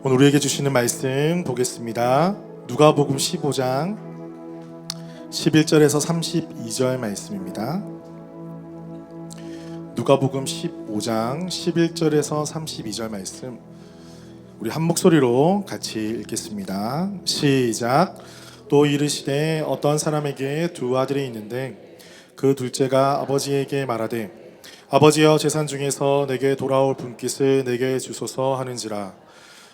오늘 우리에게 주시는 말씀 보겠습니다. 누가복음 15장 11절에서 32절 말씀입니다. 누가복음 15장 11절에서 32절 말씀, 우리 한 목소리로 같이 읽겠습니다. 시작. 또 이르시되 어떤 사람에게 두 아들이 있는데 그 둘째가 아버지에게 말하되 아버지여, 재산 중에서 내게 돌아올 분깃을 내게 주소서 하는지라.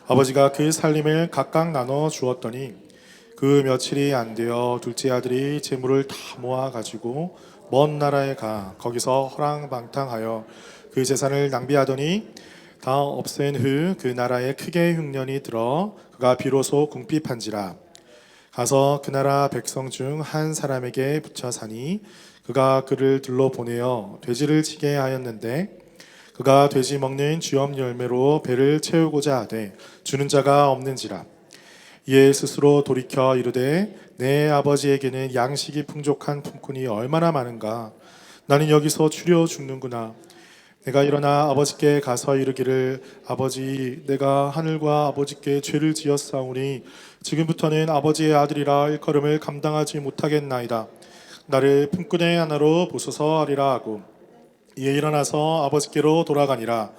아버지가 그 살림을 각각 나눠 주었더니 그 며칠이 안 되어 둘째 아들이 재물을 다 모아 가지고 먼 나라에 가 거기서 허랑방탕하여 그 재산을 낭비하더니 다 없앤 후 그 나라에 크게 흉년이 들어 그가 비로소 궁핍한지라. 가서 그 나라 백성 중 한 사람에게 붙여 사니 그가 그를 들러 보내어 돼지를 치게 하였는데 그가 돼지 먹는 쥐엄 열매로 배를 채우고자 하되 주는 자가 없는지라. 이에 스스로 돌이켜 이르되 내 아버지에게는 양식이 풍족한 품꾼이 얼마나 많은가. 나는 여기서 추려 죽는구나. 내가 일어나 아버지께 가서 이르기를 아버지, 내가 하늘과 아버지께 죄를 지었사오니 지금부터는 아버지의 아들이라 일컬음을 감당하지 못하겠나이다. 나를 품꾼의 하나로 보소서 하리라 하고 이에 일어나서 아버지께로 돌아가니라.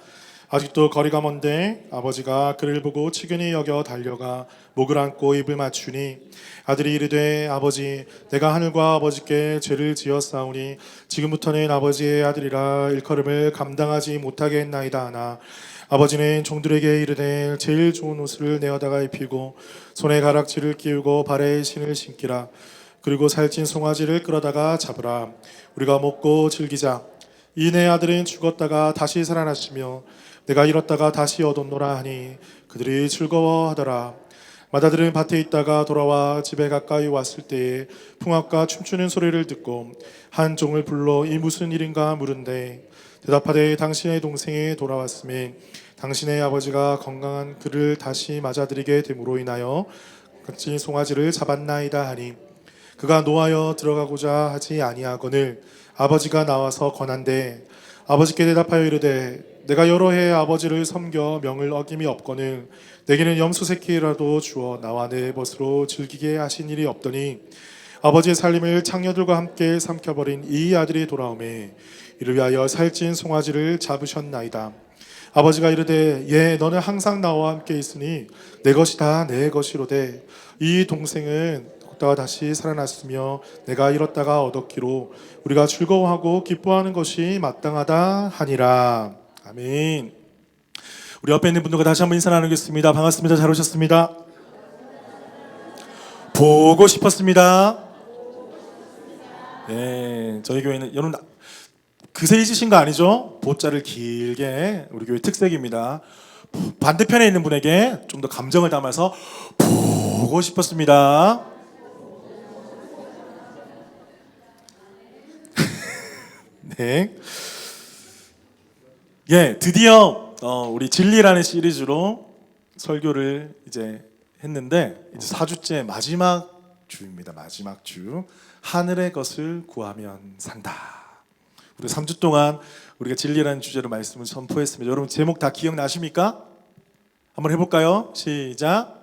아직도 거리가 먼데 아버지가 그를 보고 치근히 여겨 달려가 목을 안고 입을 맞추니 아들이 이르되 아버지, 내가 하늘과 아버지께 죄를 지었사오니 지금부터는 아버지의 아들이라 일컬음을 감당하지 못하겠나이다 하나 아버지는 종들에게 이르되 제일 좋은 옷을 내어다가 입히고 손에 가락지를 끼우고 발에 신을 신기라. 그리고 살찐 송아지를 끌어다가 잡으라. 우리가 먹고 즐기자. 이 내 아들은 죽었다가 다시 살아났으며 내가 잃었다가 다시 얻었노라 하니 그들이 즐거워하더라. 맏아들은 밭에 있다가 돌아와 집에 가까이 왔을 때에 풍악과 춤추는 소리를 듣고 한 종을 불러 이 무슨 일인가 물은데 대답하되 당신의 동생이 돌아왔으니 당신의 아버지가 건강한 그를 다시 맞아들이게 됨으로 인하여 각진 송아지를 잡았나이다 하니 그가 노하여 들어가고자 하지 아니하거늘 아버지가 나와서 권한대 아버지께 대답하여 이르되 내가 여러 해 아버지를 섬겨 명을 어김이 없거늘 내게는 염소 새끼라도 주어 나와 내 벗으로 즐기게 하신 일이 없더니 아버지의 살림을 창녀들과 함께 삼켜버린 이 아들이 돌아오매 이를 위하여 살찐 송아지를 잡으셨나이다. 아버지가 이르되 예, 너는 항상 나와 함께 있으니 내 것이 다 내 것이로되 이 동생은 걷다가 다시 살아났으며 내가 잃었다가 얻었기로 우리가 즐거워하고 기뻐하는 것이 마땅하다 하니라. 아멘. 우리 옆에 있는 분들과 다시 한번 인사 나누겠습니다. 반갑습니다. 잘 오셨습니다. 보고 싶었습니다. 네, 저희 교회는 여러분 그새 잊으신 거 아니죠? 보자를 길게, 우리 교회 특색입니다. 반대편에 있는 분에게 좀 더 감정을 담아서 보고 싶었습니다. 네. 예, 드디어 우리 진리라는 시리즈로 설교를 이제 했는데 이제 4주째 마지막 주입니다. 마지막 주. 하늘의 것을 구하면 산다. 우리 3주 동안 우리가 진리라는 주제로 말씀을 선포했습니다. 여러분 제목 다 기억나십니까? 한번 해볼까요? 시작.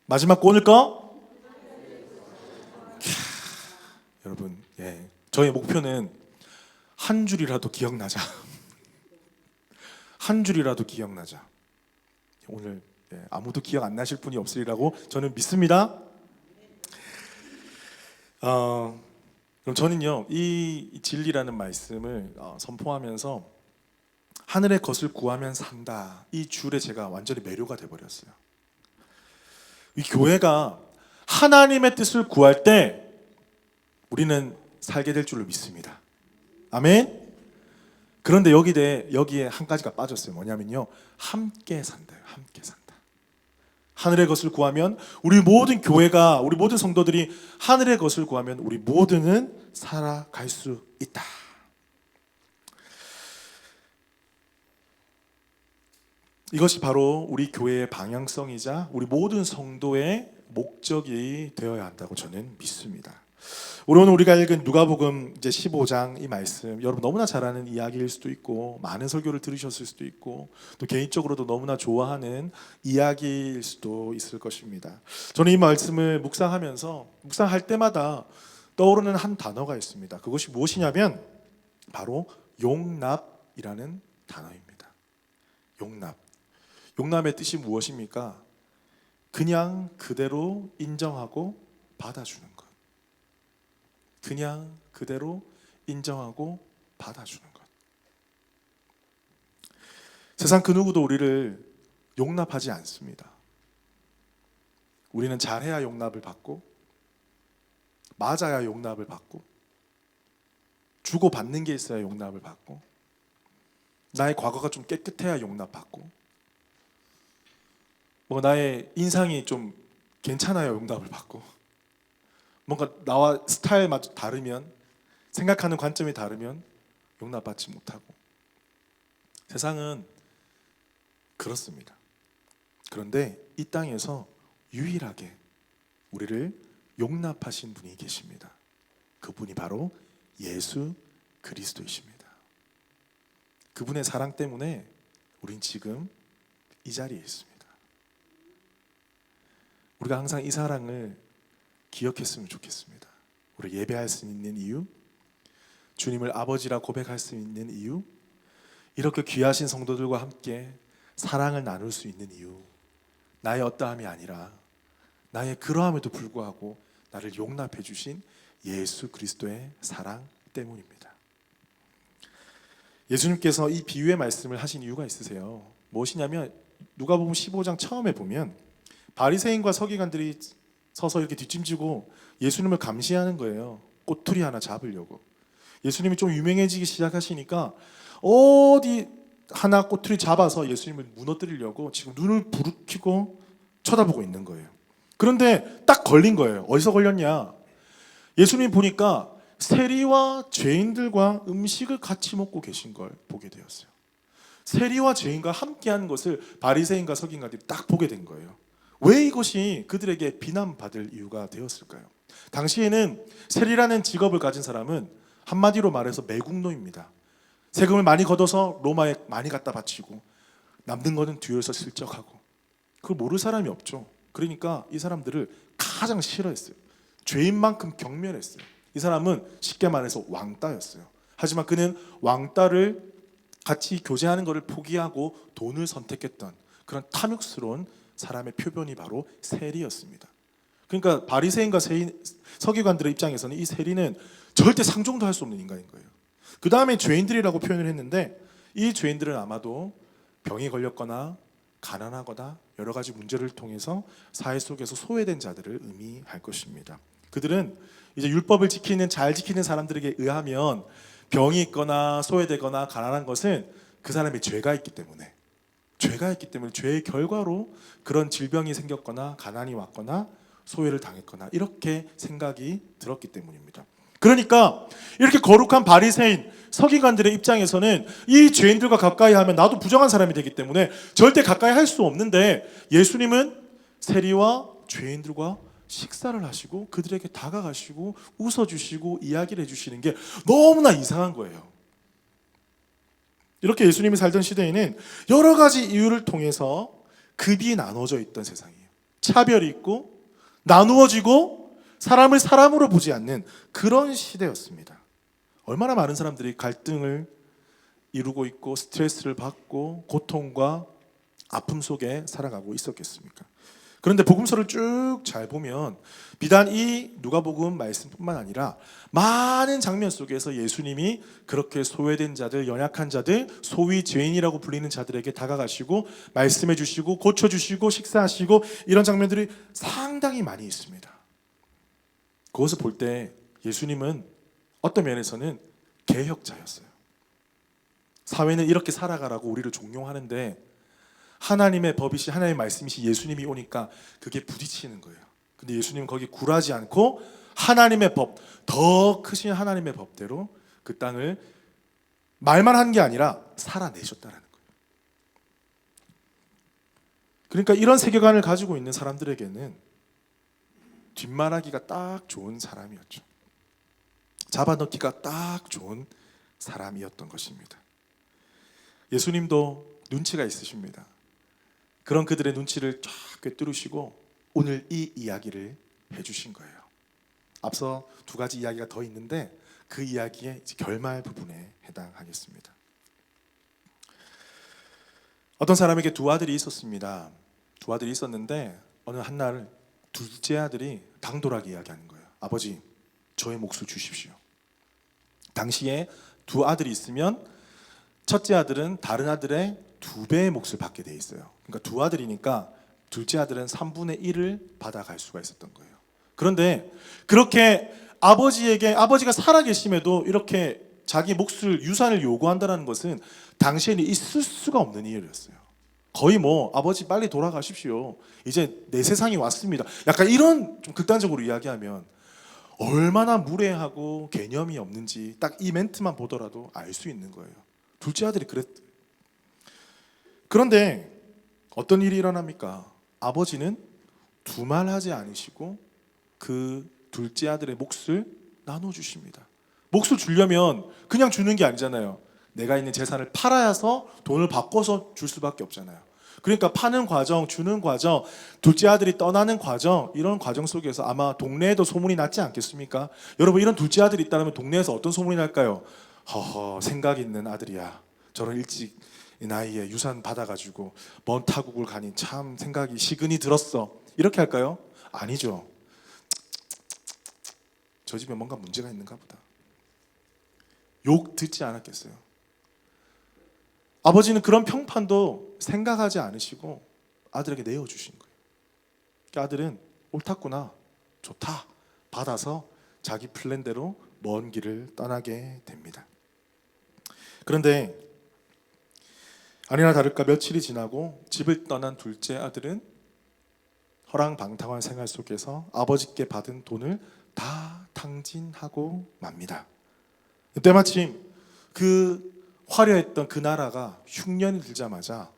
마지막 거 오늘 거? 여러분, 예, 저의 목표는 한 줄이라도 기억나자. 한 줄이라도 기억나자. 오늘 아무도 기억 안 나실 분이 없으리라고 저는 믿습니다. 그럼 저는요, 이 진리라는 말씀을 선포하면서 하늘의 것을 구하면 산다. 이 줄에 제가 완전히 매료가 돼버렸어요. 이 교회가 하나님의 뜻을 구할 때 우리는 살게 될 줄로 믿습니다. 아멘. 그런데 여기에 한 가지가 빠졌어요. 뭐냐면요, 함께 산다요. 함께 산다. 하늘의 것을 구하면 우리 모든 교회가, 우리 모든 성도들이 하늘의 것을 구하면 우리 모두는 살아갈 수 있다. 이것이 바로 우리 교회의 방향성이자 우리 모든 성도의 목적이 되어야 한다고 저는 믿습니다. 오늘 우리가 읽은 누가복음 이제 15장 이 말씀, 여러분 너무나 잘 아는 이야기일 수도 있고 많은 설교를 들으셨을 수도 있고 또 개인적으로도 너무나 좋아하는 이야기일 수도 있을 것입니다. 저는 이 말씀을 묵상할 때마다 떠오르는 한 단어가 있습니다. 그것이 무엇이냐면 바로 용납이라는 단어입니다. 용납. 용납의 뜻이 무엇입니까? 그냥 그대로 인정하고 받아주는 것. 그냥 그대로 인정하고 받아주는 것. 세상 그 누구도 우리를 용납하지 않습니다. 우리는 잘해야 용납을 받고, 맞아야 용납을 받고, 주고받는 게 있어야 용납을 받고, 나의 과거가 좀 깨끗해야 용납받고, 나의 인상이 좀 괜찮아야 용납을 받고, 뭔가 나와 스타일마저 다르면, 생각하는 관점이 다르면 용납받지 못하고. 세상은 그렇습니다. 그런데 이 땅에서 유일하게 우리를 용납하신 분이 계십니다. 그분이 바로 예수 그리스도이십니다. 그분의 사랑 때문에 우린 지금 이 자리에 있습니다. 우리가 항상 이 사랑을 기억했으면 좋겠습니다. 우리 예배할 수 있는 이유, 주님을 아버지라 고백할 수 있는 이유, 이렇게 귀하신 성도들과 함께 사랑을 나눌 수 있는 이유, 나의 어떠함이 아니라 나의 그러함에도 불구하고 나를 용납해 주신 예수 그리스도의 사랑 때문입니다. 예수님께서 이 비유의 말씀을 하신 이유가 있으세요. 무엇이냐면 누가복음 15장 처음에 보면 바리새인과 서기관들이 서서 이렇게 뒷짐지고 예수님을 감시하는 거예요. 꼬투리 하나 잡으려고. 예수님이 좀 유명해지기 시작하시니까 어디 하나 꼬투리 잡아서 예수님을 무너뜨리려고 지금 눈을 부릅뜨고 쳐다보고 있는 거예요. 그런데 딱 걸린 거예요. 어디서 걸렸냐? 예수님 보니까 세리와 죄인들과 음식을 같이 먹고 계신 걸 보게 되었어요. 세리와 죄인과 함께하는 것을 바리새인과 서기관들이 딱 보게 된 거예요. 왜 이것이 그들에게 비난받을 이유가 되었을까요? 당시에는 세리라는 직업을 가진 사람은 한마디로 말해서 매국노입니다. 세금을 많이 걷어서 로마에 많이 갖다 바치고 남는 거는 뒤에서 슬쩍하고, 그걸 모를 사람이 없죠. 그러니까 이 사람들을 가장 싫어했어요. 죄인만큼 경멸했어요. 이 사람은 쉽게 말해서 왕따였어요. 하지만 그는 왕따를 같이 교제하는 것을 포기하고 돈을 선택했던 그런 탐욕스러운 사람의 표본이 바로 세리였습니다. 그러니까 바리새인과 서기관들의 입장에서는 이 세리는 절대 상종도 할 수 없는 인간인 거예요. 그 다음에 죄인들이라고 표현을 했는데 이 죄인들은 아마도 병이 걸렸거나 가난하거나 여러 가지 문제를 통해서 사회 속에서 소외된 자들을 의미할 것입니다. 그들은 이제 율법을 잘 지키는 사람들에게 의하면 병이 있거나 소외되거나 가난한 것은 그 사람이 죄가 있기 때문에 죄의 결과로 그런 질병이 생겼거나 가난이 왔거나 소외를 당했거나 이렇게 생각이 들었기 때문입니다. 그러니까 이렇게 거룩한 바리새인 서기관들의 입장에서는 이 죄인들과 가까이 하면 나도 부정한 사람이 되기 때문에 절대 가까이 할 수 없는데, 예수님은 세리와 죄인들과 식사를 하시고 그들에게 다가가시고 웃어주시고 이야기를 해주시는 게 너무나 이상한 거예요. 이렇게 예수님이 살던 시대에는 여러 가지 이유를 통해서 급이 나눠져 있던 세상이에요. 차별이 있고 나누어지고 사람을 사람으로 보지 않는 그런 시대였습니다. 얼마나 많은 사람들이 갈등을 이루고 있고 스트레스를 받고 고통과 아픔 속에 살아가고 있었겠습니까? 그런데 복음서를 쭉 잘 보면 비단 이 누가복음 말씀뿐만 아니라 많은 장면 속에서 예수님이 그렇게 소외된 자들, 연약한 자들, 소위 죄인이라고 불리는 자들에게 다가가시고 말씀해 주시고 고쳐주시고 식사하시고 이런 장면들이 상당히 많이 있습니다. 그것을 볼 때 예수님은 어떤 면에서는 개혁자였어요. 사회는 이렇게 살아가라고 우리를 종용하는데 하나님의 법이시 하나님의 말씀이시 예수님이 오니까 그게 부딪히는 거예요. 근데 예수님은 거기 굴하지 않고 하나님의 법, 더 크신 하나님의 법대로 그 땅을 말만 한 게 아니라 살아내셨다는 거예요. 그러니까 이런 세계관을 가지고 있는 사람들에게는 뒷말하기가 딱 좋은 사람이었죠. 잡아넣기가 딱 좋은 사람이었던 것입니다. 예수님도 눈치가 있으십니다. 그런 그들의 눈치를 쫙 꿰뚫으시고 오늘 이 이야기를 해주신 거예요. 앞서 두 가지 이야기가 더 있는데 그 이야기의 결말 부분에 해당하겠습니다. 어떤 사람에게 두 아들이 있었습니다. 두 아들이 있었는데 어느 한날 둘째 아들이 당돌하게 이야기하는 거예요. 아버지, 저의 몫을 주십시오. 당시에 두 아들이 있으면 첫째 아들은 다른 아들의 2배의 몫을 받게 돼 있어요. 그러니까 두 아들이니까 둘째 아들은 3분의 1을 받아갈 수가 있었던 거예요. 그런데 그렇게 아버지가 살아계심에도 이렇게 자기 몫을 유산을 요구한다는 것은 당시에는 있을 수가 없는 일이었어요. 거의 아버지 빨리 돌아가십시오. 이제 내 세상이 왔습니다. 약간 이런 좀 극단적으로 이야기하면 얼마나 무례하고 개념이 없는지 딱 이 멘트만 보더라도 알 수 있는 거예요. 둘째 아들이 그랬대요. 그런데 어떤 일이 일어납니까? 아버지는 두말하지 않으시고 그 둘째 아들의 몫을 나눠주십니다. 몫을 주려면 그냥 주는 게 아니잖아요. 내가 있는 재산을 팔아야서 돈을 바꿔서 줄 수밖에 없잖아요. 그러니까 파는 과정, 주는 과정, 둘째 아들이 떠나는 과정, 이런 과정 속에서 아마 동네에도 소문이 났지 않겠습니까? 여러분, 이런 둘째 아들이 있다면 동네에서 어떤 소문이 날까요? 허허, 생각 있는 아들이야. 저런 일찍 나이에 유산 받아가지고 먼 타국을 가니 참 생각이 시근이 들었어. 이렇게 할까요? 아니죠. 저 집에 뭔가 문제가 있는가 보다. 욕 듣지 않았겠어요? 아버지는 그런 평판도 생각하지 않으시고 아들에게 내어주신 거예요. 그러니까 아들은 옳았구나, 좋다 받아서 자기 플랜대로 먼 길을 떠나게 됩니다. 그런데 아니나 다를까 며칠이 지나고 집을 떠난 둘째 아들은 허랑방탕한 생활 속에서 아버지께 받은 돈을 다 탕진하고 맙니다. 때마침 그 화려했던 그 나라가 흉년이 들자마자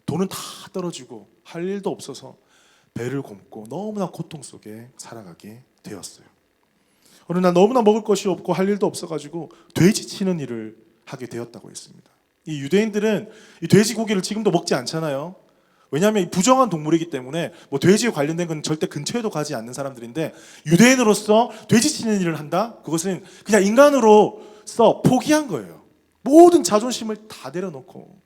돈은 다 떨어지고 할 일도 없어서 배를 곪고 너무나 고통 속에 살아가게 되었어요. 어느 날 너무나 먹을 것이 없고 할 일도 없어가지고 돼지 치는 일을 하게 되었다고 했습니다. 이 유대인들은 이 돼지고기를 지금도 먹지 않잖아요. 왜냐하면 부정한 동물이기 때문에 돼지에 관련된 건 절대 근처에도 가지 않는 사람들인데 유대인으로서 돼지 치는 일을 한다? 그것은 그냥 인간으로서 포기한 거예요. 모든 자존심을 다 내려놓고.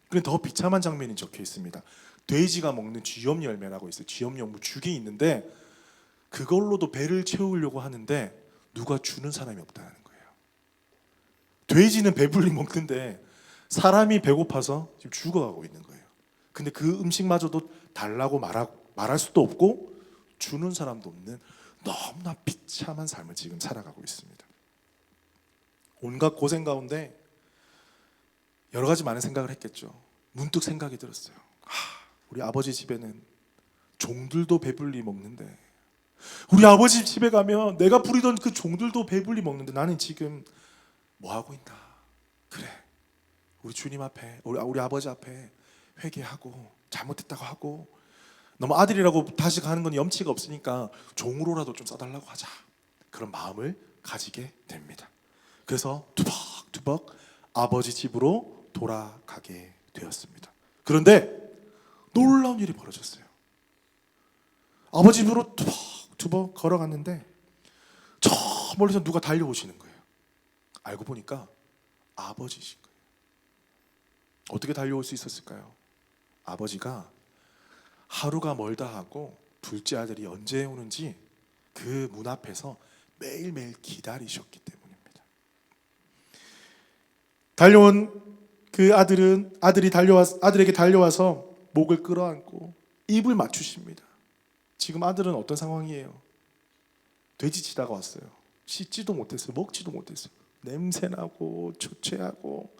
그런데 더 비참한 장면이 적혀 있습니다. 돼지가 먹는 쥐염 열매라고 있어요. 쥐염용 죽이 있는데 그걸로도 배를 채우려고 하는데 누가 주는 사람이 없다는 거예요. 돼지는 배불리 먹는데 사람이 배고파서 지금 죽어가고 있는 거예요. 근데 그 음식마저도 달라고 말할 수도 없고 주는 사람도 없는 너무나 비참한 삶을 지금 살아가고 있습니다. 온갖 고생 가운데 여러 가지 많은 생각을 했겠죠. 문득 생각이 들었어요. 우리 아버지 집에는 종들도 배불리 먹는데, 우리 아버지 집에 가면 내가 부리던 그 종들도 배불리 먹는데 나는 지금 뭐 하고 있나? 그래, 우리 주님 앞에, 우리 아버지 앞에 회개하고 잘못했다고 하고, 너무 아들이라고 다시 가는 건 염치가 없으니까 종으로라도 좀 써달라고 하자, 그런 마음을 가지게 됩니다. 그래서 투벅투벅 아버지 집으로 돌아가게 되었습니다. 그런데 놀라운 일이 벌어졌어요. 아버지 집으로 투벅투벅 걸어갔는데 저 멀리서 누가 달려오시는 거예요. 알고 보니까 아버지신 거예요. 어떻게 달려올 수 있었을까요? 아버지가 하루가 멀다 하고 둘째 아들이 언제 오는지 그 문 앞에서 매일매일 기다리셨기 때문입니다. 달려온 그 아들에게 달려와서 목을 끌어안고 입을 맞추십니다. 지금 아들은 어떤 상황이에요? 돼지치다가 왔어요. 씻지도 못했어요. 먹지도 못했어요. 냄새나고 초췌하고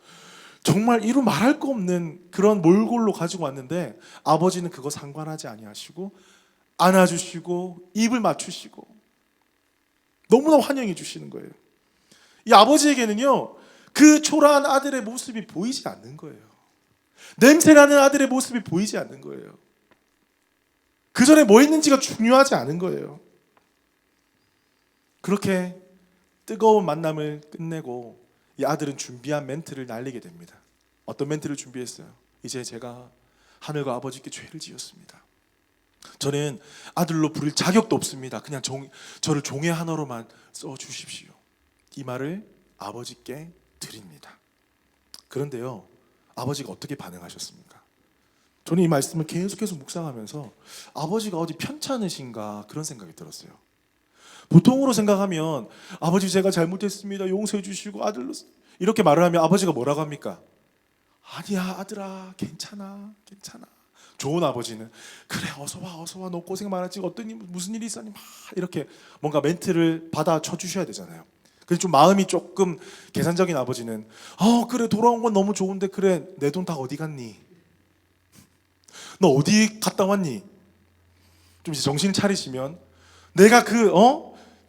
정말 이루 말할 거 없는 그런 몰골로 가지고 왔는데 아버지는 그거 상관하지 아니하시고 안아주시고 입을 맞추시고 너무나 환영해 주시는 거예요. 이 아버지에게는요, 그 초라한 아들의 모습이 보이지 않는 거예요. 냄새나는 아들의 모습이 보이지 않는 거예요. 그 전에 뭐 했는지가 중요하지 않은 거예요. 그렇게 뜨거운 만남을 끝내고 이 아들은 준비한 멘트를 날리게 됩니다. 어떤 멘트를 준비했어요? 이제 제가 하늘과 아버지께 죄를 지었습니다. 저는 아들로 부를 자격도 없습니다. 그냥 저를 종의 하나로만 써주십시오. 이 말을 아버지께 드립니다. 그런데요, 아버지가 어떻게 반응하셨습니까? 저는 이 말씀을 계속해서 묵상하면서 아버지가 어디 편찮으신가 그런 생각이 들었어요. 보통으로 생각하면 아버지 제가 잘못했습니다. 용서해 주시고 아들로 이렇게 말을 하면 아버지가 뭐라고 합니까? 아니야 아들아 괜찮아 괜찮아. 좋은 아버지는 그래 어서 와 너 고생 많았지 무슨 일이 있었니 막 이렇게 뭔가 멘트를 받아쳐 주셔야 되잖아요. 근데 좀 마음이 조금 계산적인 아버지는 그래 돌아온 건 너무 좋은데 그래 내 돈 다 어디 갔니? 너 어디 갔다 왔니? 좀 이제 정신 차리시면 내가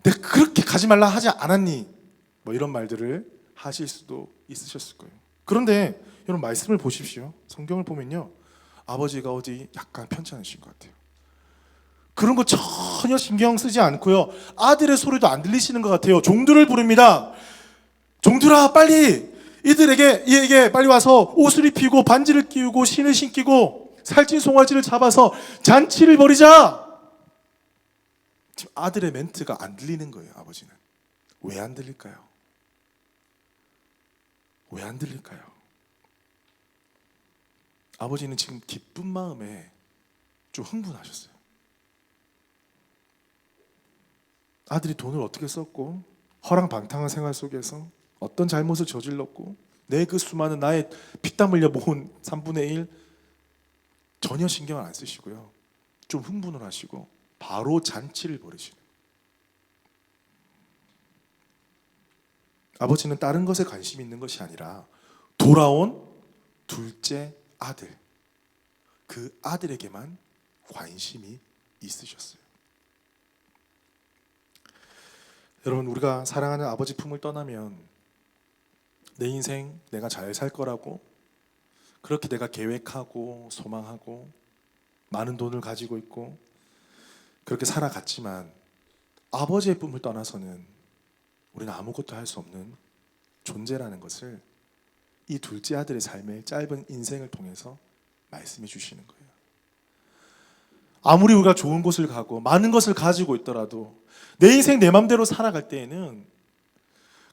내가 그렇게 가지 말라 하지 않았니? 뭐 이런 말들을 하실 수도 있으셨을 거예요. 그런데 여러분 말씀을 보십시오. 성경을 보면요, 아버지가 어디 약간 편찮으신 것 같아요. 그런 거 전혀 신경 쓰지 않고요, 아들의 소리도 안 들리시는 것 같아요. 종들을 부릅니다. 종들아 빨리 이에게 빨리 와서 옷을 입히고 반지를 끼우고 신을 신기고 살찐 송아지를 잡아서 잔치를 벌이자. 지금 아들의 멘트가 안 들리는 거예요. 아버지는 왜 안 들릴까요? 왜 안 들릴까요? 아버지는 지금 기쁜 마음에 좀 흥분하셨어요. 아들이 돈을 어떻게 썼고 허랑방탕한 생활 속에서 어떤 잘못을 저질렀고 내 그 수많은 나의 피땀 흘려 모은 3분의 1 전혀 신경을 안 쓰시고요, 좀 흥분을 하시고 바로 잔치를 벌이시는. 아버지는 다른 것에 관심이 있는 것이 아니라 돌아온 둘째 아들, 그 아들에게만 관심이 있으셨어요. 여러분, 우리가 사랑하는 아버지 품을 떠나면 내 인생 내가 잘 살 거라고 그렇게 내가 계획하고 소망하고 많은 돈을 가지고 있고 그렇게 살아갔지만 아버지의 품을 떠나서는 우리는 아무것도 할 수 없는 존재라는 것을 이 둘째 아들의 삶의 짧은 인생을 통해서 말씀해 주시는 거예요. 아무리 우리가 좋은 곳을 가고 많은 것을 가지고 있더라도 내 인생 내 맘대로 살아갈 때에는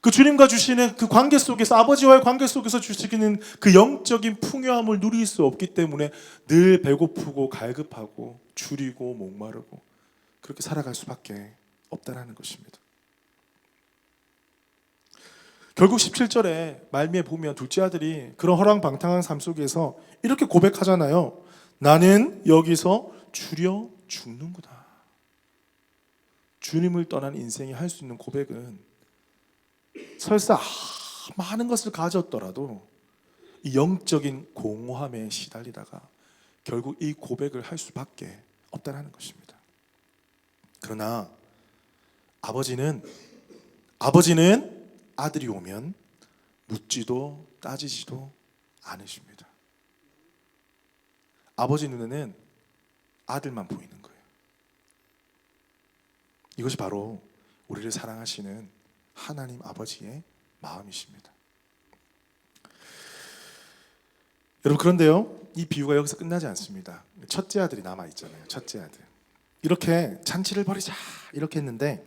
그 주님과 주시는 그 관계 속에서, 아버지와의 관계 속에서 주시는 그 영적인 풍요함을 누릴 수 없기 때문에 늘 배고프고 갈급하고 줄이고 목마르고 그렇게 살아갈 수밖에 없다는 것입니다. 결국 17절에 말미에 보면 둘째 아들이 그런 허랑방탕한 삶 속에서 이렇게 고백하잖아요. 나는 여기서 줄여 죽는구나. 주님을 떠난 인생이 할 수 있는 고백은 설사 많은 것을 가졌더라도 이 영적인 공허함에 시달리다가 결국 이 고백을 할 수밖에 없다는 것입니다. 그러나 아버지는 아들이 오면 묻지도 따지지도 않으십니다. 아버지 눈에는 아들만 보이는 거예요. 이것이 바로 우리를 사랑하시는 하나님 아버지의 마음이십니다. 여러분, 그런데요, 이 비유가 여기서 끝나지 않습니다. 첫째 아들이 남아있잖아요. 첫째 아들. 이렇게 잔치를 벌이자 이렇게 했는데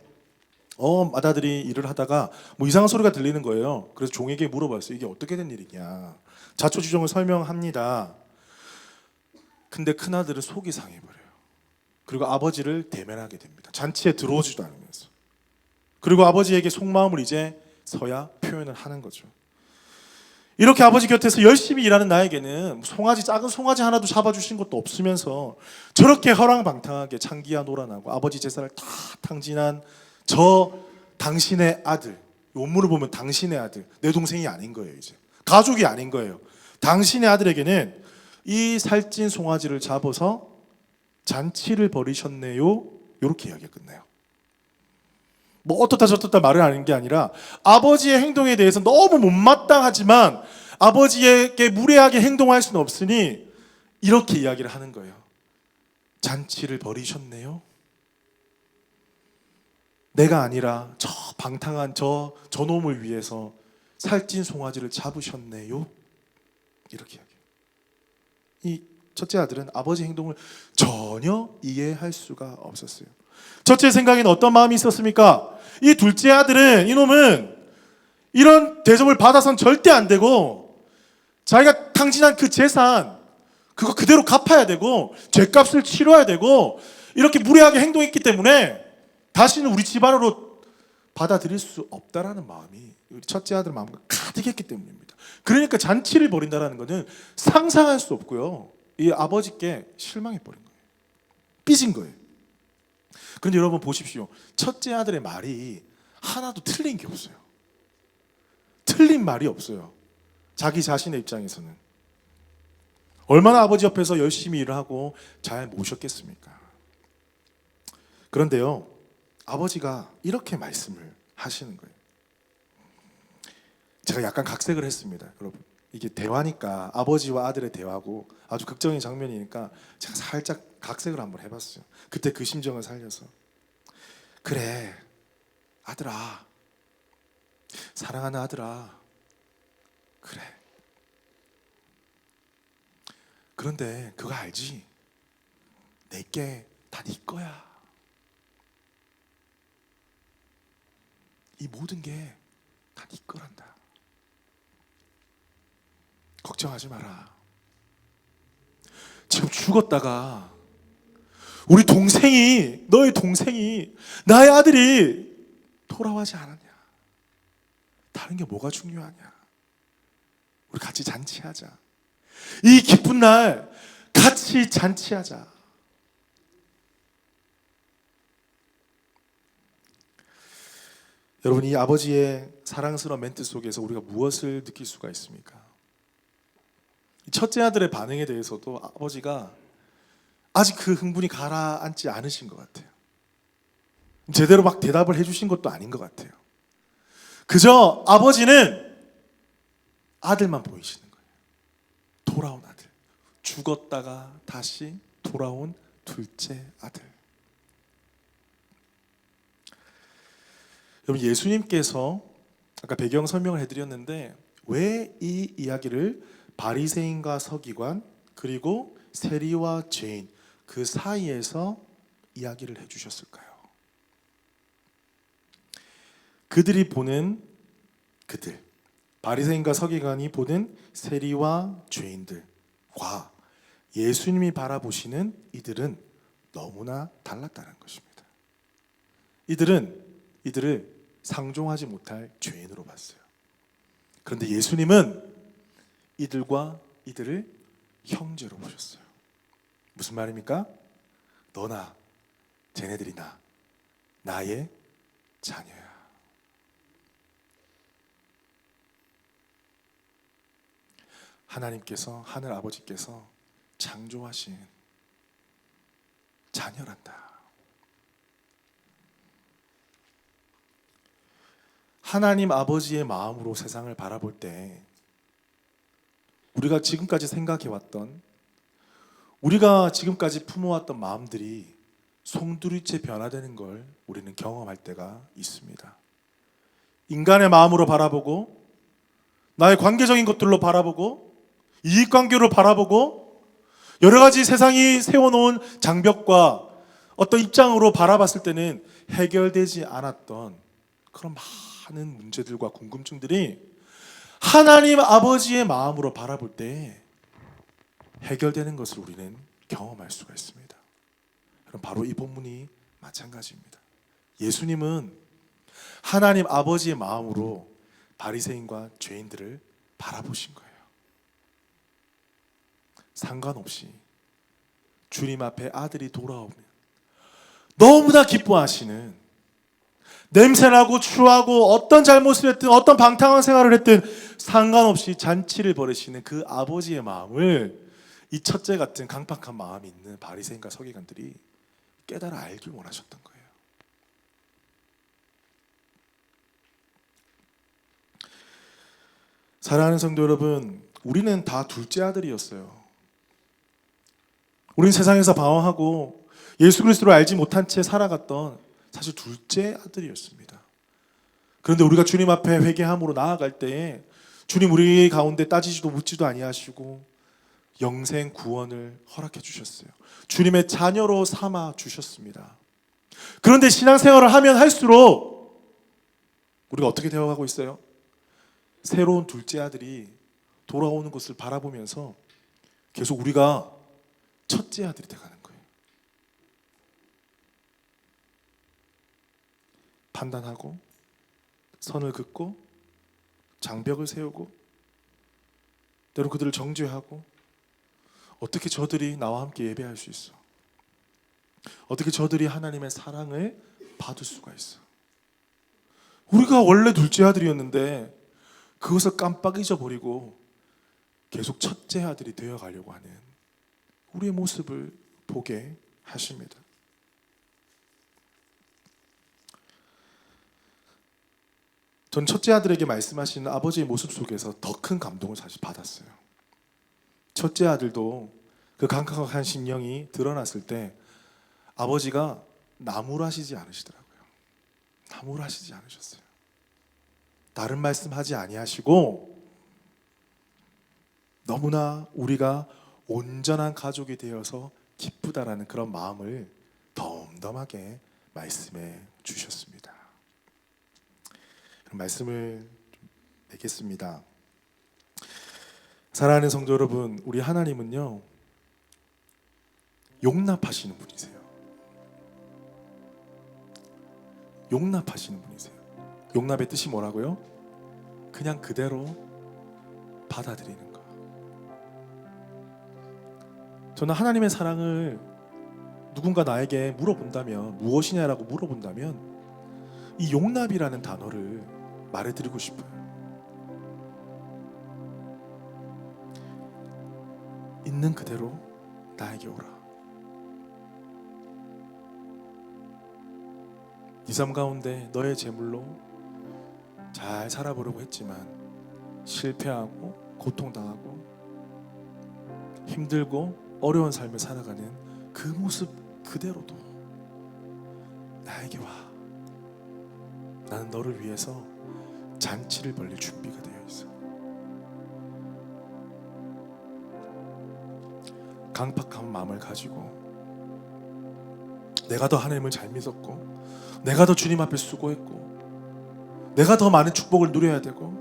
맏아들이 일을 하다가 뭐 이상한 소리가 들리는 거예요. 그래서 종에게 물어봤어요. 이게 어떻게 된 일이냐. 자초지종을 설명합니다. 근데 큰아들은 속이 상해버려요. 그리고 아버지를 대면하게 됩니다. 잔치에 들어오지도 않으면서. 그리고 아버지에게 속마음을 이제 서야 표현을 하는 거죠. 이렇게 아버지 곁에서 열심히 일하는 나에게는 작은 송아지 하나도 잡아주신 것도 없으면서 저렇게 허랑방탕하게 창기야 놀아나고 아버지 제사를 다 탕진한 저 당신의 아들, 원문을 보면 당신의 아들, 내 동생이 아닌 거예요. 이제 가족이 아닌 거예요. 당신의 아들에게는 이 살찐 송아지를 잡아서 잔치를 벌이셨네요. 이렇게 이야기가 끝나요. 뭐 어떻다 저떻다 말을 하는 게 아니라 아버지의 행동에 대해서 너무 못마땅하지만 아버지에게 무례하게 행동할 수는 없으니 이렇게 이야기를 하는 거예요. 잔치를 벌이셨네요. 내가 아니라 저 방탕한 저놈을 위해서 살찐 송아지를 잡으셨네요. 이렇게 이야기해요. 이 첫째 아들은 아버지 행동을 전혀 이해할 수가 없었어요. 첫째 생각에는 어떤 마음이 있었습니까? 이 둘째 아들은, 이놈은 이런 대접을 받아선 절대 안 되고, 자기가 탕진한 그 재산 그거 그대로 갚아야 되고, 죗값을 치러야 되고, 이렇게 무례하게 행동했기 때문에 다시는 우리 집안으로 받아들일 수 없다라는 마음이 우리 첫째 아들 마음과 가득했기 때문입니다. 그러니까 잔치를 벌인다라는 것은 상상할 수 없고요, 이 아버지께 실망해 버린 거예요. 삐진 거예요. 그런데 여러분 보십시오. 첫째 아들의 말이 하나도 틀린 게 없어요. 틀린 말이 없어요. 자기 자신의 입장에서는 얼마나 아버지 옆에서 열심히 일을 하고 잘 모셨겠습니까? 그런데요, 아버지가 이렇게 말씀을 하시는 거예요. 제가 약간 각색을 했습니다. 여러분, 이게 대화니까, 아버지와 아들의 대화고 아주 극적인 장면이니까 제가 살짝 각색을 한번 해봤어요. 그때 그 심정을 살려서. 그래, 아들아, 사랑하는 아들아, 그래. 그런데 그거 알지? 내게 다 네 거야. 이 모든 게 다 네 거란다. 걱정하지 마라. 지금 죽었다가 우리 동생이, 너의 동생이, 나의 아들이 돌아오지 않았냐? 다른 게 뭐가 중요하냐? 우리 같이 잔치하자. 이 기쁜 날 같이 잔치하자. 여러분, 이 아버지의 사랑스러운 멘트 속에서 우리가 무엇을 느낄 수가 있습니까? 첫째 아들의 반응에 대해서도 아버지가 아직 그 흥분이 가라앉지 않으신 것 같아요. 제대로 막 대답을 해주신 것도 아닌 것 같아요. 그저 아버지는 아들만 보이시는 거예요. 돌아온 아들, 죽었다가 다시 돌아온 둘째 아들. 여러분, 예수님께서 아까 배경 설명을 해드렸는데 왜 이 이야기를 바리새인과 서기관 그리고 세리와 죄인 그 사이에서 이야기를 해주셨을까요? 그들이 보는 그들, 바리새인과 서기관이 보는 세리와 죄인들과 예수님이 바라보시는 이들은 너무나 달랐다는 것입니다. 이들을 상종하지 못할 죄인으로 봤어요. 그런데 예수님은 이들을 형제로 보셨어요. 무슨 말입니까? 너나 쟤네들이나 나의 자녀야. 하나님께서, 하늘 아버지께서 창조하신 자녀란다. 하나님 아버지의 마음으로 세상을 바라볼 때 우리가 지금까지 생각해왔던, 우리가 지금까지 품어왔던 마음들이 송두리째 변화되는 걸 우리는 경험할 때가 있습니다. 인간의 마음으로 바라보고, 나의 관계적인 것들로 바라보고, 이익관계로 바라보고, 여러 가지 세상이 세워놓은 장벽과 어떤 입장으로 바라봤을 때는 해결되지 않았던 그런 많은 문제들과 궁금증들이 하나님 아버지의 마음으로 바라볼 때 해결되는 것을 우리는 경험할 수가 있습니다. 그럼 바로 이 본문이 마찬가지입니다. 예수님은 하나님 아버지의 마음으로 바리새인과 죄인들을 바라보신 거예요. 상관없이 주님 앞에 아들이 돌아오면 너무나 기뻐하시는, 냄새나고 추하고 어떤 잘못을 했든 어떤 방탕한 생활을 했든 상관없이 잔치를 벌이시는 그 아버지의 마음을 이 첫째 같은 강팍한 마음이 있는 바리새인과 서기관들이 깨달아 알길 원하셨던 거예요. 사랑하는 성도 여러분, 우리는 다 둘째 아들이었어요. 우리는 세상에서 방황하고 예수 그리스도를 알지 못한 채 살아갔던 사실 둘째 아들이었습니다. 그런데 우리가 주님 앞에 회개함으로 나아갈 때에 주님 우리 가운데 따지지도 묻지도 아니하시고 영생 구원을 허락해 주셨어요. 주님의 자녀로 삼아 주셨습니다. 그런데 신앙생활을 하면 할수록 우리가 어떻게 되어가고 있어요? 새로운 둘째 아들이 돌아오는 것을 바라보면서 계속 우리가 첫째 아들이 돼가는 거예요. 판단하고 선을 긋고 장벽을 세우고 때로 그들을 정죄하고 어떻게 저들이 나와 함께 예배할 수 있어? 어떻게 저들이 하나님의 사랑을 받을 수가 있어? 우리가 원래 둘째 아들이었는데 그것을 깜빡 잊어버리고 계속 첫째 아들이 되어가려고 하는 우리의 모습을 보게 하십니다. 전 첫째 아들에게 말씀하시는 아버지의 모습 속에서 더 큰 감동을 사실 받았어요. 첫째 아들도 그 강팍한 심령이 드러났을 때 아버지가 나무라시지 않으시더라고요. 나무라시지 않으셨어요. 다른 말씀하지 아니하시고 너무나 우리가 온전한 가족이 되어서 기쁘다라는 그런 마음을 덤덤하게 말씀해 주셨습니다. 그럼 말씀을 맺겠습니다. 사랑하는 성도 여러분, 우리 하나님은요 용납하시는 분이세요. 용납하시는 분이세요. 용납의 뜻이 뭐라고요? 그냥 그대로 받아들이는 거. 저는 하나님의 사랑을 누군가 나에게 물어본다면, 무엇이냐라고 물어본다면 이 용납이라는 단어를 말해드리고 싶어요. 있는 그대로 나에게 오라. 이 삶 가운데 너의 재물로 잘 살아보려고 했지만 실패하고 고통당하고 힘들고 어려운 삶을 살아가는 그 모습 그대로도 나에게 와. 나는 너를 위해서 잔치를 벌릴 준비가 되어 있어. 강팍한 마음을 가지고 내가 더 하나님을 잘 믿었고 내가 더 주님 앞에 수고했고 내가 더 많은 축복을 누려야 되고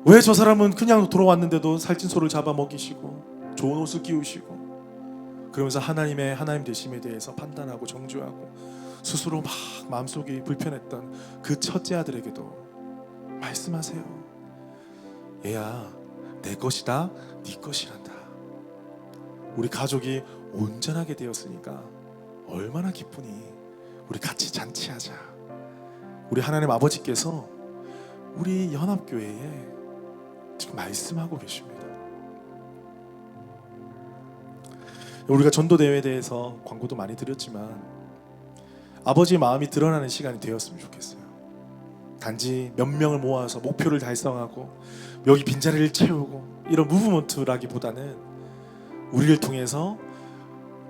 왜 저 사람은 그냥 돌아왔는데도 살찐 소를 잡아먹이시고 좋은 옷을 끼우시고 그러면서 하나님 되심에 대해서 판단하고 정죄하고 스스로 막 마음속이 불편했던 그 첫째 아들에게도 말씀하세요. 얘야, 내 것이다, 네 것이란다. 우리 가족이 온전하게 되었으니까 얼마나 기쁘니. 우리 같이 잔치하자. 우리 하나님 아버지께서 우리 연합교회에 지금 말씀하고 계십니다. 우리가 전도대회에 대해서 광고도 많이 드렸지만 아버지의 마음이 드러나는 시간이 되었으면 좋겠어요. 단지 몇 명을 모아서 목표를 달성하고 여기 빈자리를 채우고 이런 무브먼트라기보다는 우리를 통해서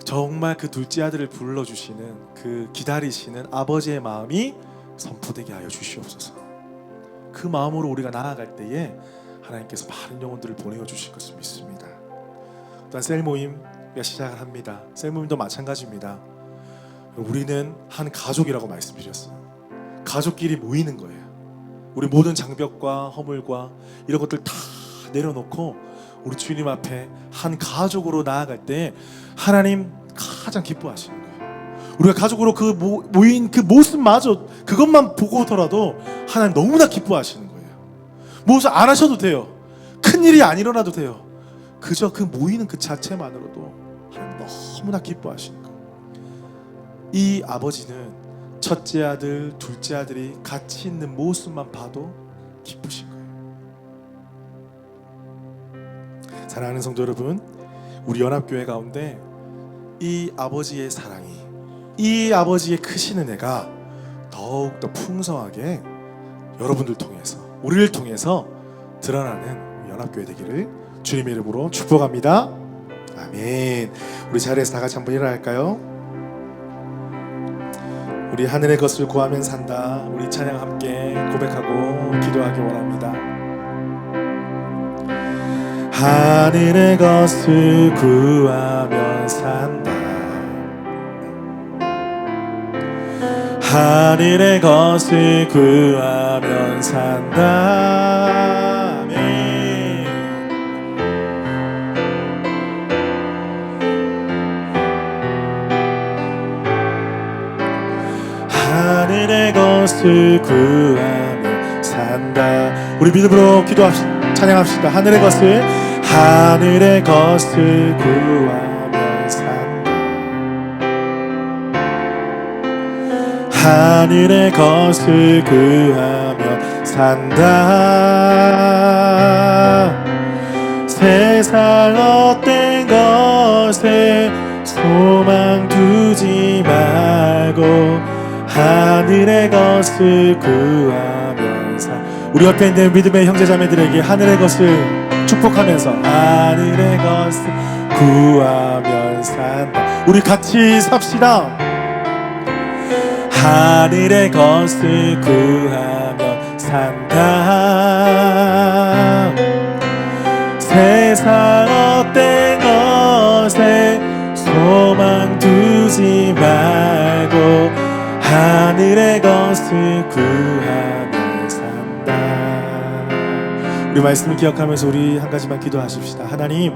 정말 그 둘째 아들을 불러주시는 그 기다리시는 아버지의 마음이 선포되게 하여 주시옵소서. 그 마음으로 우리가 나아갈 때에 하나님께서 많은 영혼들을 보내어 주실 것을 믿습니다. 또한 셀 모임가 시작을 합니다. 셀 모임도 마찬가지입니다. 우리는 한 가족이라고 말씀드렸어요. 가족끼리 모이는 거예요. 우리 모든 장벽과 허물과 이런 것들 다 내려놓고 우리 주님 앞에 한 가족으로 나아갈 때 하나님 가장 기뻐하시는 거예요. 우리가 가족으로 그 모인 그 모습마저 그것만 보고더라도 하나님 너무나 기뻐하시는 거예요. 무엇을 안 하셔도 돼요. 큰일이 안 일어나도 돼요. 그저 그 모이는 그 자체만으로도 하나님 너무나 기뻐하시는 거예요. 이 아버지는 첫째 아들, 둘째 아들이 같이 있는 모습만 봐도 기쁘신 거예요. 사랑하는 성도 여러분, 우리 연합교회 가운데 이 아버지의 사랑이, 이 아버지의 크신 은혜가 더욱더 풍성하게 여러분들 통해서, 우리를 통해서 드러나는 연합교회 되기를 주님의 이름으로 축복합니다. 아멘. 우리 자리에서 다 같이 한번 일어날까요? 우리 하늘의 것을 구하면 산다. 우리 찬양 함께 고백하고 기도하기 원합니다. 하늘의 것을 구하면 산다. 하늘의 것을 구하면 산다. 아멘. 하늘의 것을 구하면 산다. 우리 믿음으로 기도합시다. 찬양합시다. 하늘의 것을 구하면 산다. 하늘의 것을 구하면 산다. 세상 헛된 것에 소망 두지 말고 하늘의 것을 구하면 산다. 우리 옆에 있는 믿음의 형제자매들에게 하늘의 것을 축복하면서 하늘의 것을 구하면 산다. 우리 같이 삽시다. 하늘의 것을 구하면 산다. 세상 헛된 것에 소망 두지 말고 하늘의 것을 구하면 산다. 우리 말씀을 기억하면서 우리 한 가지만 기도하십시다. 하나님,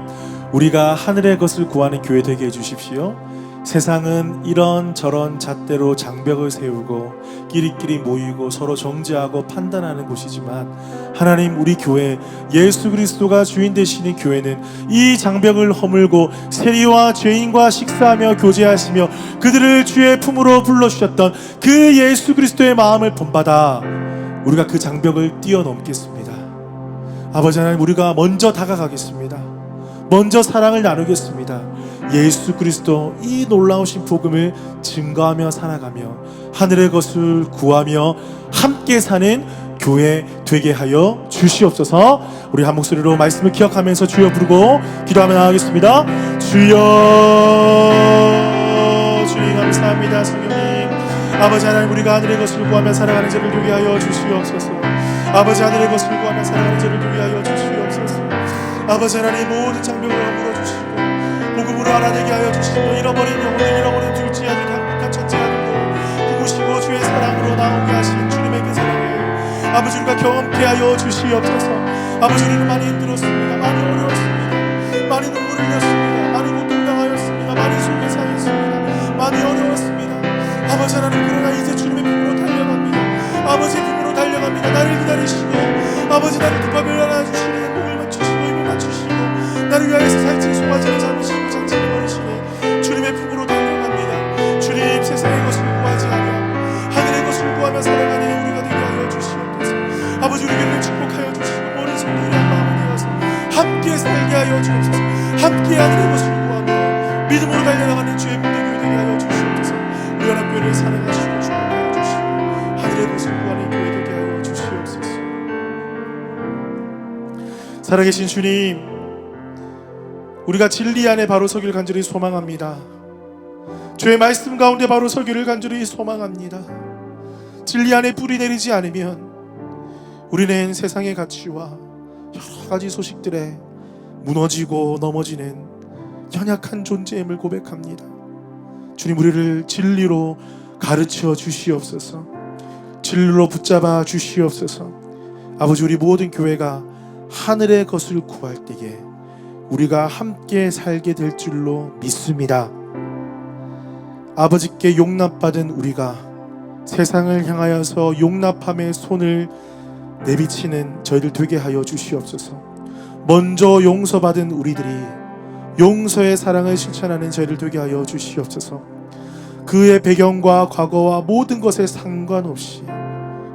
우리가 하늘의 것을 구하는 교회 되게 해주십시오. 세상은 이런저런 잣대로 장벽을 세우고 끼리끼리 모이고 서로 정죄하고 판단하는 곳이지만 하나님, 우리 교회 예수 그리스도가 주인 되시는 교회는 이 장벽을 허물고 세리와 죄인과 식사하며 교제하시며 그들을 주의 품으로 불러주셨던 그 예수 그리스도의 마음을 본받아 우리가 그 장벽을 뛰어넘겠습니다. 아버지 하나님, 우리가 먼저 다가가겠습니다. 먼저 사랑을 나누겠습니다. 예수 그리스도 이 놀라우신 복음을 증거하며 살아가며 하늘의 것을 구하며 함께 사는 교회 되게 하여 주시옵소서. 우리 한 목소리로 말씀을 기억하면서 주여 부르고 기도하며 나가겠습니다. 주여, 주님 감사합니다. 성령님, 아버지 하나님, 우리가 하늘의 것을 구하며 살아가는 자를 되게 하여 주시옵소서. 아버지, 하늘의 것을 구하며 살아가는 자를 되게 하여 주시옵소서. 아버지 하나님, 모든 장벽을 허물어 주시고 복음으로 알아내게 하여 주시고 잃어버린 영혼을 잃어버린 둘째 아들 강력한 첫째 아들도 부으시고 주의 사랑으로 나오게 하신 주님의 그 사랑을 아버지 우리가 경험케 하여 주시옵소서. 아버지, 우리는 많이 힘들었습니다. 많이 어려웠습니다. 많이 눈물을 흘렸습니다. 많이 고통당하였습니다. 많이 속에 상했습니다. 많이 어려웠습니다. 아버지 하나님, 그러나 이제 주님의 품으로 달려갑니다. 아버지 품으로 달려갑니다. 나를 기다리시고 아버지, 나를 급하게 안아주시는 목을 맞추시고 입을 맞추시고 나를 위하여서 살찐 송아지를 잡으시고 장치를 버리시네 주님의 품으로 달려갑니다. 주님, 세상의 것을 구하지 않으며 하늘의 것을 구하며 살아가는 우리가 되게 하여 주시옵소서. 아버지, 우리를 축복하여 주시고 모든 성도들의 한 마음이 되어서 함께 살게 하여 주옵소서. 함께 하늘의 것을 구하며 믿음으로 달려나가는 주의 군대교회 되게 하여 주시옵소서. 우리 연합교회를 사랑하시고 축복하여 주시고 하늘의 것을 구하는 교회 되게 하여 주시옵소서. 살아계신 주님, 우리가 진리 안에 바로 서기를 간절히 소망합니다. 주의 말씀 가운데 바로 서기를 간절히 소망합니다. 진리 안에 뿌리 내리지 않으면 우리는 세상의 가치와 여러 가지 소식들에 무너지고 넘어지는 연약한 존재임을 고백합니다. 주님, 우리를 진리로 가르쳐 주시옵소서. 진리로 붙잡아 주시옵소서. 아버지, 우리 모든 교회가 하늘의 것을 구할 때에 우리가 함께 살게 될 줄로 믿습니다. 아버지께 용납받은 우리가 세상을 향하여서 용납함의 손을 내비치는 저희들 되게 하여 주시옵소서. 먼저 용서받은 우리들이 용서의 사랑을 실천하는 저희들 되게 하여 주시옵소서. 그의 배경과 과거와 모든 것에 상관없이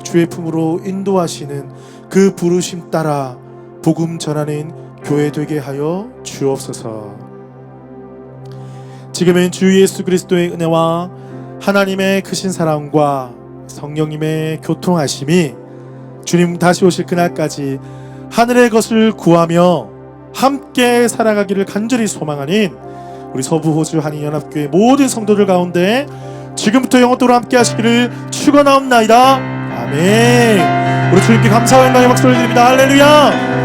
주의 품으로 인도하시는 그 부르심 따라 복음 전하는 교회 되게 하여 주옵소서. 지금은 주 예수 그리스도의 은혜와 하나님의 크신 사랑과 성령님의 교통하심이 주님 다시 오실 그날까지 하늘의 것을 구하며 함께 살아가기를 간절히 소망하는 우리 서부 호주 한인연합교회 모든 성도들 가운데 지금부터 영원토록 함께 하시기를 축원하옵나이다. 아멘. 우리 주님께 감사와 영광의 박수를 드립니다. 할렐루야.